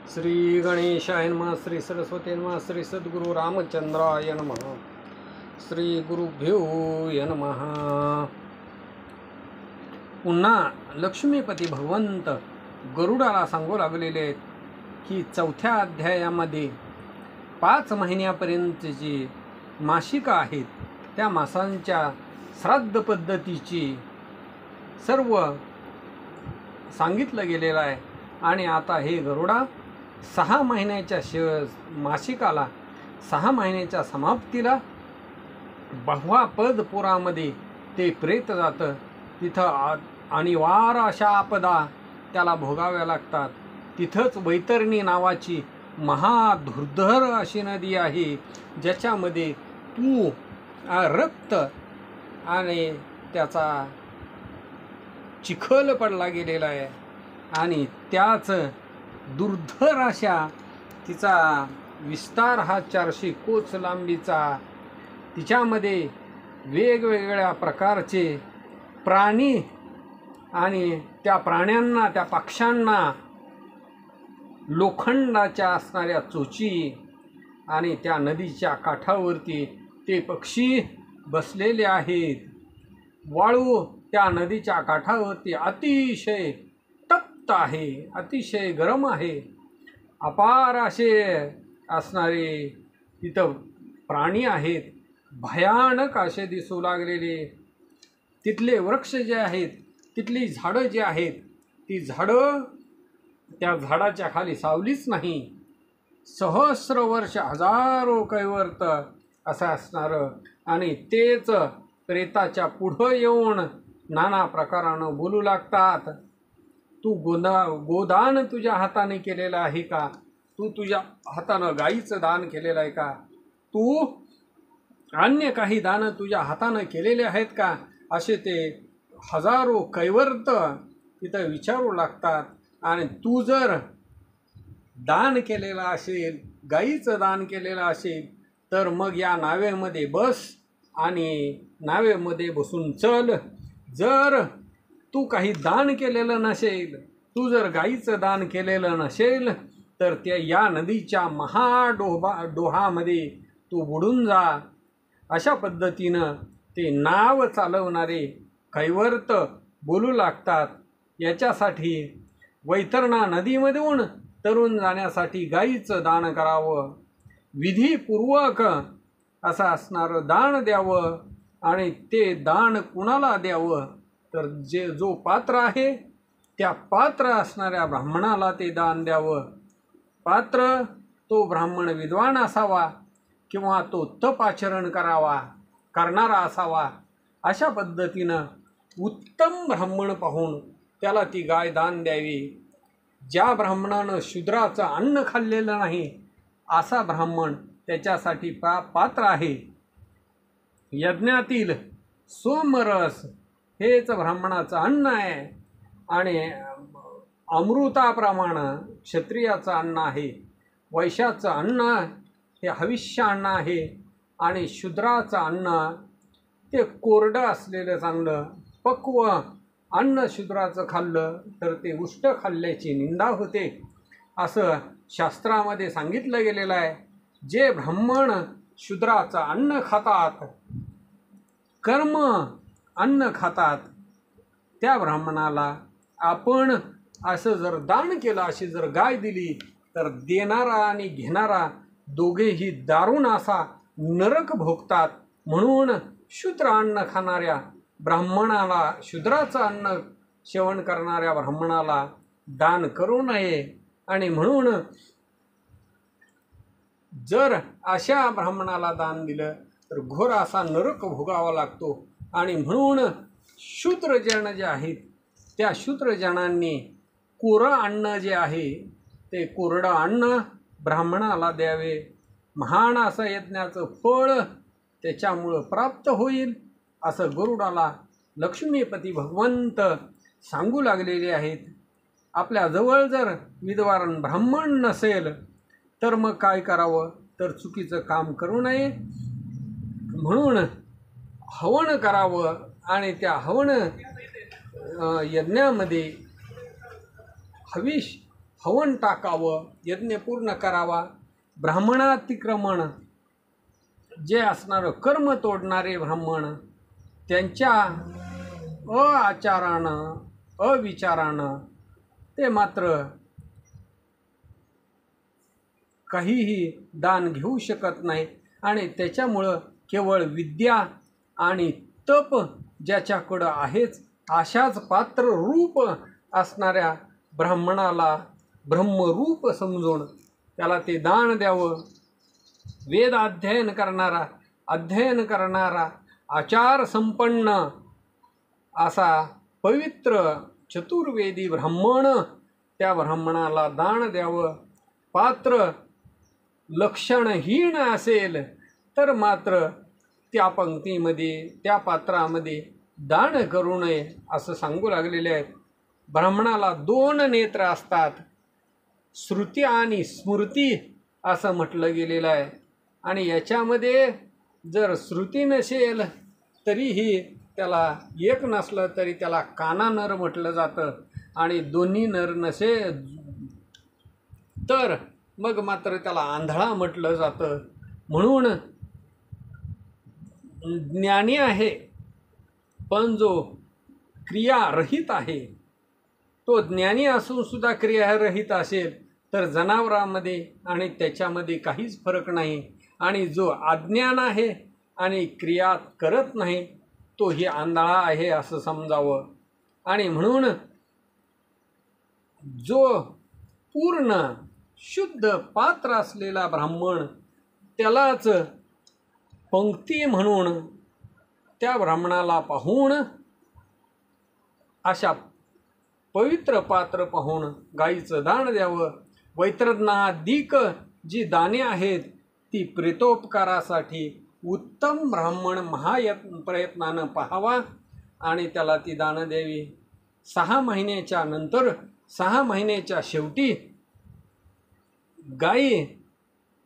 श्री गणेशाय नमः, श्री सरस्वती नमः, श्री सद्गुरु रामचंद्राय नमः, श्री गुरुभ्यो नमः। पुन्हा लक्ष्मीपती भगवंत गरुडाला सांगू लागलेले आहेत की चौथ्या अध्यायामध्ये 5 महिन्यापर्यंतची मासिकं आहेत, त्या मासांच्या श्राद्ध पद्धतीची सर्व सांगितलं गेलेलं आहे। आणि आता हे गरुडा 6 महिन्याच्या मासिकाला 6 महिन्याच्या समाप्तीला बह्वापदपुरामध्ये ते प्रेत जातं। तिथं अनिवार्य अशा आपदा त्याला भोगाव्या लागतात। तिथंच वैतरणी नावाची महाधुर्धर अशी नदी आहे, ज्याच्यामध्ये रक्त आणि त्याचा चिखल पडला गेलेला आहे। आणि त्याच दुर्धर अशा तिचा विस्तार हा 400 कोस लांबीचा, तिच्यामध्ये वेगवेगळ्या प्रकारचे प्राणी आणि त्या प्राण्यांना, त्या पक्ष्यांना लोखंडाच्या असणाऱ्या चोची, आणि त्या नदीच्या काठावरती ते पक्षी बसलेले आहेत। वाळू त्या नदीच्या काठावरती अतिशय तप्त आहे, अतिशय गरम आहे। अपार असे असणारे तिथं प्राणी आहेत, भयानक असे दिसू लागलेले। तिथले वृक्ष जे आहेत, तिथली झाडं जी आहेत, ती झाडं त्या झाडाच्या खाली सावलीच नाही। सहस्र वर्ष, हजारो कैवर्त असं असणारं, आणि तेच प्रेताच्या पुढं येऊन नाना प्रकारानं बोलू लागतात। तू गोदान तुझ्या हाताने केलेलं आहे का? तू तुझ्या हातानं गाईचं दान केलेलं आहे का? तू अन्य काही दान तुझ्या हातानं केलेले आहेत का? असे ते हजारो कैवर्त तिथं विचारू लागतात। आणि तू जर दान केलेलं असेल, गाईचं दान केलेलं असेल, तर मग या नावेमध्ये बस आणि नावेमध्ये बसून चल। जर तू काही दान केलेलं नसेल, तू जर गाईचं दान केलेलं नसेल, तर त्या या नदीच्या डोहामध्ये तू बुडून जा। अशा पद्धतीनं ते नाव चालवणारे कैवर्त बोलू लागतात। याच्यासाठी वैतरणा नदीमधून तरुण जाण्यासाठी गाईचं दान करावं, विधीपूर्वक असं असणारं दान द्यावं। आणि ते दान कुणाला द्यावं? तर जो पात्र आहे, त्या पात्र असणाऱ्या ब्राह्मणाला ते दान द्यावं। पात्र तो ब्राह्मण विद्वान असावा, किंवा तो तप आचरण करणारा असावा। अशा पद्धतीनं उत्तम ब्राह्मण पाहून त्याला ती गाय दान द्यावी। ज्या ब्राह्मणानं शूद्राचं अन्न खाल्लेलं नाही, असा ब्राह्मण त्याच्यासाठी पात्र आहे। यज्ञातील सोमरस हेच ब्राह्मणाचं अन्न आहे, आणि अमृताप्रमाणे क्षत्रियाचं अन्न आहे। वैश्याचं अन्न हे हविष्य अन्न आहे, आणि शूद्राचं अन्न ते कोरडं असलेलं चांगलं पक्व अन्न शूद्राचं खाल्लं तर ते उष्ट खाल्ल्याची निंदा होते, असं शास्त्रामध्ये सांगितलं गेलेलं आहे। जे ब्राह्मण शूद्राचं अन्न खातात, कर्म अन्न खातात, त्या ब्राह्मणाला आपण असं जर दान केलं, अशी जर गाय दिली, तर देणारा आणि घेणारा दोघेही दारुण असा नरक भोगतात। म्हणून शूद्र अन्न खाणाऱ्या ब्राह्मणाला, शूद्राचं अन्न सेवन करणाऱ्या ब्राह्मणाला दान करू नये। आणि म्हणून जर अशा ब्राह्मणाला दान दिलं तर घोर असा नरक भोगावा लागतो। आणि म्हणून शूद्रजन जे आहेत, त्या शूद्रजनांनी कोरं अन्न जे आहे, ते कोरडं अन्न ब्राह्मणाला द्यावे। महान असं यज्ञाचं फळ त्याच्यामुळं प्राप्त होईल, असं गरुडाला लक्ष्मीपती भगवंत सांगू लागलेले आहेत। आपल्याजवळ जर विद्वान ब्राह्मण नसेल, तर मग काय करावं? तर चुकीचं काम करू नये, म्हणून हवन करावं। आणि त्या हवन यज्ञामध्ये हविष हवन टाकावं, यज्ञ पूर्ण करावा. ब्राह्मणातिक्रमण जे असणारं कर्म तोडणारे ब्राह्मण, त्यांच्या आचारानं अविचारानं ते मात्र काहीही दान घेऊ शकत नाही. आणि त्याच्यामुळं केवळ विद्या आणि तप ज्याच्याकडं आहेच अशाच पात्र रूप असणाऱ्या ब्राह्मणाला ब्रह्मरूप समजून त्याला ते दान द्यावं. वेद अध्ययन करणारा आचार संपन्न असा पवित्र चतुर्वेदी ब्राह्मण, त्या ब्राह्मणाला दान द्यावं. पात्र लक्षणहीन असेल तर मात्र त्या पंक्तीमध्ये त्या पात्रामध्ये दान करू नये असं सांगू लागलेले आहेत. ब्राह्मणाला 2 नेत्र असतात, श्रुती आणि स्मृती असं म्हटलं गेलेलं आहे. आणि याच्यामध्ये जर श्रुती नसेल तरीही त्याला एक नसलं तरी त्याला काना नर म्हटलं जातं. आणि दोन्ही नर नसेल तर मग मात्र त्याला आंधळा म्हटलं जातं. म्हणून ज्ञानी आहे पण जो क्रियारहित आहे, तो ज्ञानी असून सुद्धा क्रियारहित असेल तर जनावरांमध्ये आणि त्याच्यामध्ये काहीच फरक नाही. आणि जो अज्ञान आहे आणि क्रिया करत नाही तोही आंधळा आहे असं समजावं. आणि म्हणून जो पूर्ण शुद्ध पात्र असलेला ब्राह्मण त्यालाच पंक्ती म्हणून त्या ब्राह्मणाला पाहून अशा पवित्र पात्र पाहून गाईचं दान द्यावं. वैतरणाधिक जी दाने आहेत ती प्रेतोपकारासाठी उत्तम ब्राह्मण प्रयत्नानं पाहावा आणि त्याला ती दानं द्यावी. 6 महिन्याच्या नंतर 6 महिन्याच्या शेवटी गायी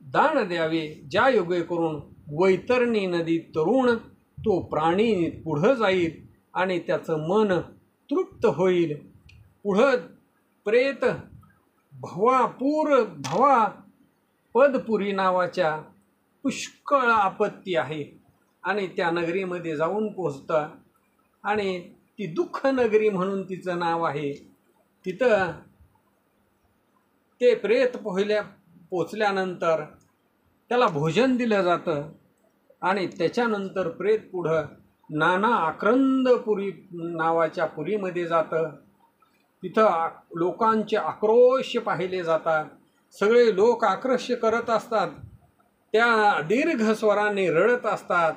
दान द्यावे. ज्या योगे करून वैतरणी नदीत तरुण तो प्राणी पुढं जाईल आणि त्याचं मन तृप्त होईल. पुढं प्रेत भवा पदपुरी नावाच्या पुष्कळ आपत्ती आहे आणि त्या नगरीमध्ये जाऊन पोचतं. आणि ती दुःख नगरी म्हणून तिचं नाव आहे. तिथं ते प्रेत पोचल्यानंतर त्याला भोजन दिलं जातं आणि त्याच्यानंतर प्रेत पुढं नाना आक्रंदपुरी नावाच्या पुरीमध्ये जातं. तिथं लोकांचे आक्रोश पाहिले जातात. सगळे लोक आक्रोश करत असतात, त्या दीर्घ स्वराने रडत असतात.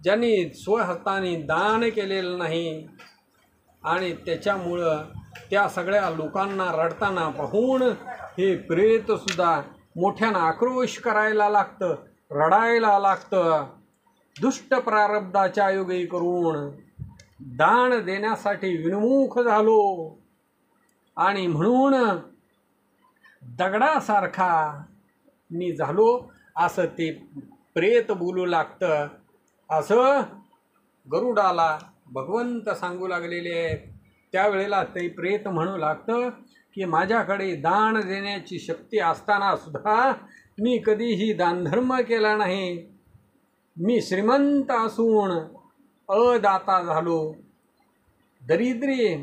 ज्यांनी स्वहस्ताने दान केलेलं नाही आणि त्याच्यामुळं त्या सगळ्या लोकांना रडताना पाहून हे प्रेतसुद्धा मोठ्यानं आक्रोश करायला लागतं, रडायला लागतं. दुष्ट प्रारब्धाच्या योगे करून दान देण्यासाठी विनमुख झालो आणि म्हणून दगडासारखा मी झालो असं ते प्रेत बोलू लागतं. असं गरुडाला भगवंत सांगू लागलेले आहेत. त्यावेळेला ते प्रेत म्हणू लागतं की माझ्याकडे दान देण्याची शक्ती असताना सुद्धा मी कधीही दानधर्म केला नाही. मी श्रीमंत असून अदाता झालो. दरिद्री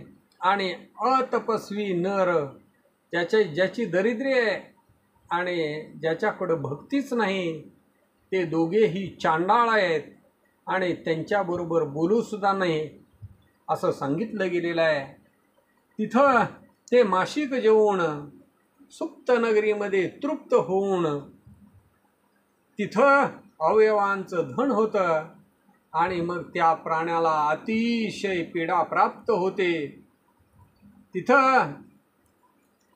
आणि अतपस्वी नर, ज्याची दरिद्री आहे आणि ज्याच्याकडं भक्तीच नाही, ते दोघेही चांडाळ आहेत आणि त्यांच्याबरोबर बोलूसुद्धा नाही असं सांगितलं गेलेलं आहे. तिथं ते मासिक जेवून सुप्त नगरीमध्ये तृप्त होऊन तिथं अवयवांचं धन होतं आणि मग त्या प्राण्याला अतिशय पीडा प्राप्त होते. तिथं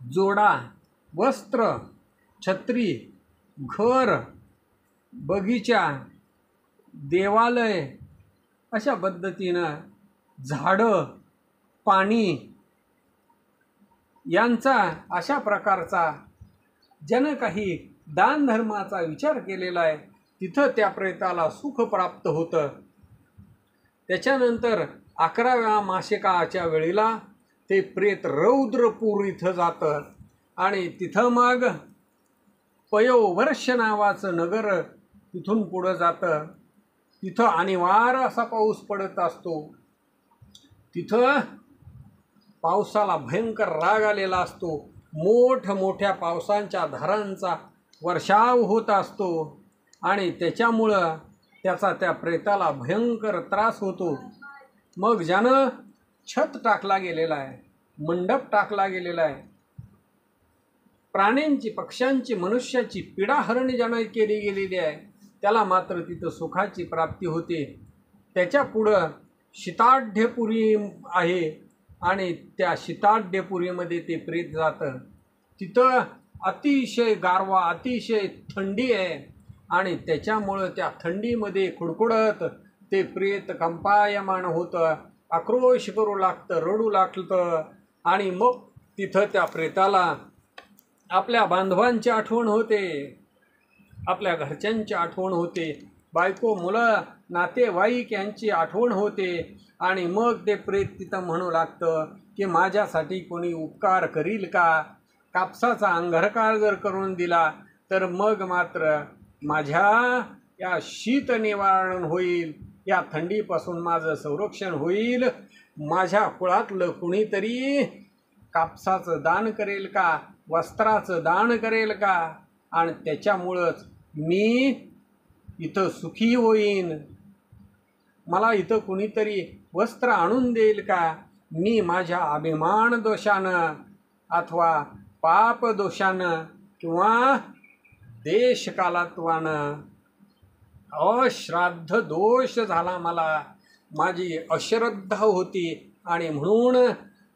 जोडा, वस्त्र, छत्री, घर, बगीचा, देवालय अशा पद्धतीनं झाडं, पाणी यांचा अशा प्रकारचा ज्यानं काही दानधर्माचा विचार केलेला आहे तिथं त्या प्रेताला सुख प्राप्त होतं. त्याच्यानंतर 11व्या मासिकाच्या वेळेला ते प्रेत रौद्रपूर इथं जातं आणि तिथं मग पयोवर्ष नावाचं नगर तिथून पुढं जातं. तिथं अनिवार्य असा पाऊस पडत असतो. तिथं पावसाला भयंकर राग आलेला असतो. मोठमोठ्या पावसांच्या धारांचा वर्षाव होत असतो आणि त्याच्यामुळं त्याचा त्या प्रेताला भयंकर त्रास होतो. मग ज्यानं छत टाकला गेलेला आहे, मंडप टाकला गेलेला आहे, प्राण्यांची, पक्ष्यांची, मनुष्याची पीडाहरण ज्यानं केली गेलेली आहे, त्याला मात्र तिथं सुखाची प्राप्ती होते. त्याच्या पुढं शीताढ्यपुरी आहे आणि त्या शीताढ्यपुरीमध्ये ते प्रेत जातं. तिथं अतिशय गारवा, अतिशय थंडी आहे आणि त्याच्यामुळं त्या थंडीमध्ये खुडखुडत ते प्रेत कंपायमान होतं, आक्रोश करू लागतं, रडू लागतं. आणि मग तिथं त्या प्रेताला आपल्या बांधवांची आठवण होते, आपल्या घरच्यांची आठवण होते, बायको, मुलं, नातेवाईक यांची आठवण होते. आणि मग ते प्रेत तिथं म्हणू लागतं की माझ्यासाठी कोणी उपकार करील का? कापसाचा अंगरकार जर करून दिला तर मग मात्र माझ्या या शीत निवारण होईल, या थंडीपासून माझं संरक्षण होईल. माझ्या कुळातलं कुणीतरी कापसाचं दान करेल का, वस्त्राचं दान करेल का? आणि त्याच्यामुळंच मी इथं सुखी होईन. मला इथं कुणीतरी वस्त्र आणून देईल का? मी माझ्या अभिमान दोषानं अथवा पाप दोषानं किंवा देशकालात्वानं अश्राद्ध दोष झाला, मला माझी अश्रद्धा होती आणि म्हणून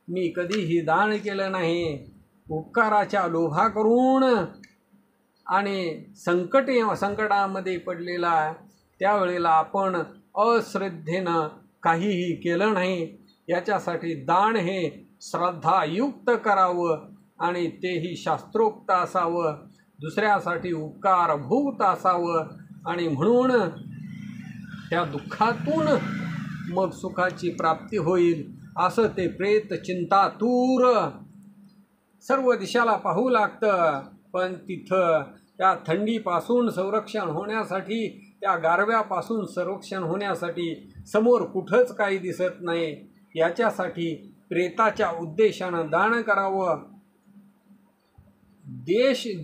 मी कधीही दान केलं नाही. उपकाराच्या लोभा करून आणि संकटामध्ये पडलेला त्यावेळेला आपण अश्रद्धेनं काहीही केलं नाही. याच्यासाठी दान हे श्रद्धायुक्त करावं आणि तेही शास्त्रोक्त असावं, दुसऱ्यासाठी उपकारभूत असावं. आणि म्हणून त्या दुःखातून मग सुखाची प्राप्ती होईल. असं ते प्रेत चिंतातूर सर्व दिशाला पाहू लागतं. पण तिथं त्या थंडीपासून संरक्षण होण्यासाठी, त्या गारव्यापासून संरक्षण होण्यासाठी समोर कुठंच काही दिसत नाही. याच्यासाठी प्रेताच्या उद्देशानं दान करावं.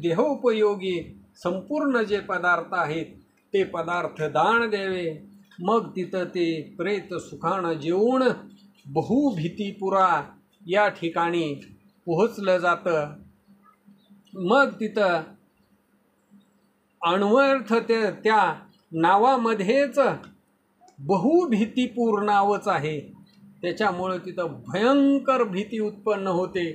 देहोपयोगी संपूर्ण जे पदार्थ आहेत ते पदार्थ दान द्यावे. मग तिथं ते प्रेत सुखानं जेवून बहुभीतीपुरा या ठिकाणी पोहोचलं जातं. मग तिथं अन्वर्थ त्या नावामध्येच बहुभीतीपूर नावच आहे, त्याच्यामुळं तिथं भयंकर भीती उत्पन्न होते.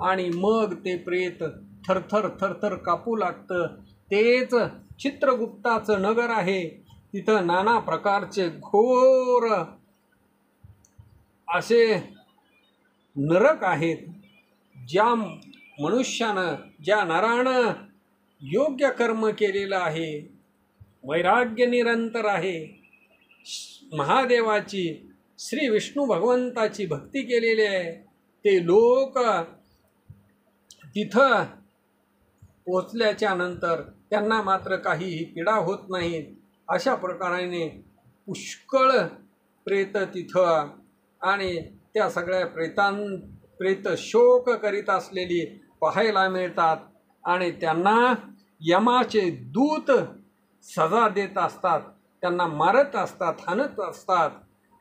आणि मग ते प्रेत थरथर थरथर कापू लागतं. तेच चित्रगुप्ताचं नगर आहे. तिथं नाना प्रकारचे घोर असे नरक आहेत. ज्या मनुष्यानं, ज्या नरानं योग्य कर्म केलेलं आहे, वैराग्य निरंतर आहे, महादेवाची, श्री विष्णू भगवंताची भक्ती केलेली आहे, ते लोक तिथं पोचल्याच्या नंतर त्यांना मात्र काहीही पीडा होत नाही. अशा प्रकाराने पुष्कळ प्रेत तिथं आणि त्या सगळ्या प्रेत शोक करीत असलेली पाहायला मिळतात. आणि त्यांना यमाचे दूत सजा देत असतात, त्यांना मारत असतात, हाणत असतात.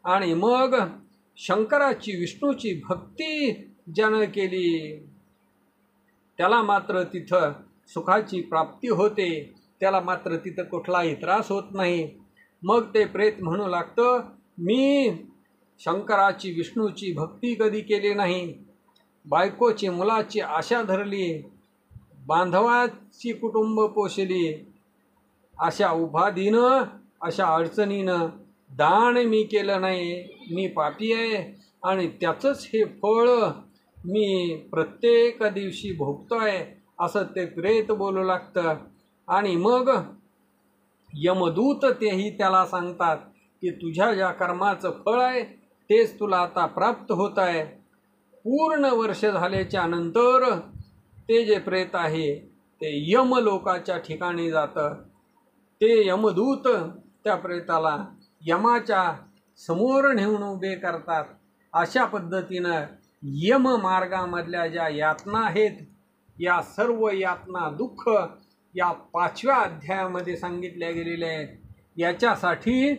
आणि मग शंकराची, विष्णूची भक्ती ज्यानं केली त्याला मात्र तिथं सुखाची प्राप्ती होते, त्याला मात्र तिथं कुठलाही त्रास होत नाही. मग ते प्रेत म्हणू लागतं, मी शंकराची, विष्णूची भक्ती कधी केली नाही, बायकोची, मुलाची आशा धरली, बांधवाची कुटुंब पोषली, अशा उपाधीनं, अशा अडचणीनं दान मी केलं नाही, मी पापी आहे आणि त्याचंच हे फळ मी प्रत्येक दिवशी भोगतोय, असं ते प्रेत बोलू लागतं. आणि मग यमदूत तेही त्याला सांगतात की तुझ्या ज्या कर्माचं फळ आहे तेच तुला आता प्राप्त होत आहे. पूर्ण वर्ष झाल्याच्या नंतर ते जे प्रेत आहे ते यमलोकाच्या ठिकाणी जातं. ते यमदूत त्या प्रेताला यमाच्या समोर नेऊन उभे करतात. अशा पद्धतीनं यममार्गामधल्या ज्या यातना आहेत, या सर्व यातना दुःख या 5व्या अध्यायामध्ये सांगितल्या गेलेल्या आहेत. याच्यासाठी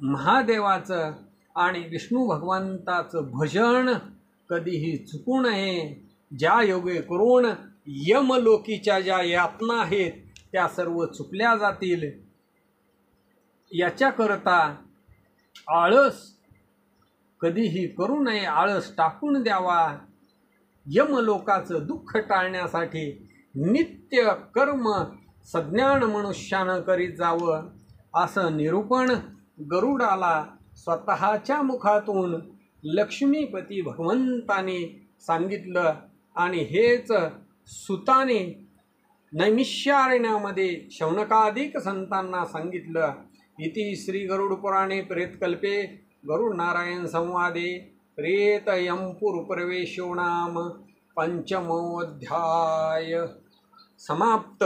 महादेवाचं आणि विष्णू भगवंताचं भजन कधीही चुकू नये. ज्या योगे करून यमलोकीच्या ज्या यातना आहेत त्या सर्व चुकल्या जातील. याच्याकरता आळस कधीही करू नये, आळस टाकून द्यावा. यमलोकाचं दुःख टाळण्यासाठी नित्य कर्म सज्ञान मनुष्यानं करीत जावं, असं निरूपण गरुडाला स्वतःच्या मुखातून लक्ष्मीपती भगवंताने सांगितलं. आणि हेच सुताने नैमिषारण्यामध्ये शौनकादिक संतांना सांगितलं. इति श्री गरुड पुराणे प्रेतकल्पे गरुड नारायण संवादे प्रेतयंपुर प्रवेशो नाम 5मोऽध्याय समाप्त.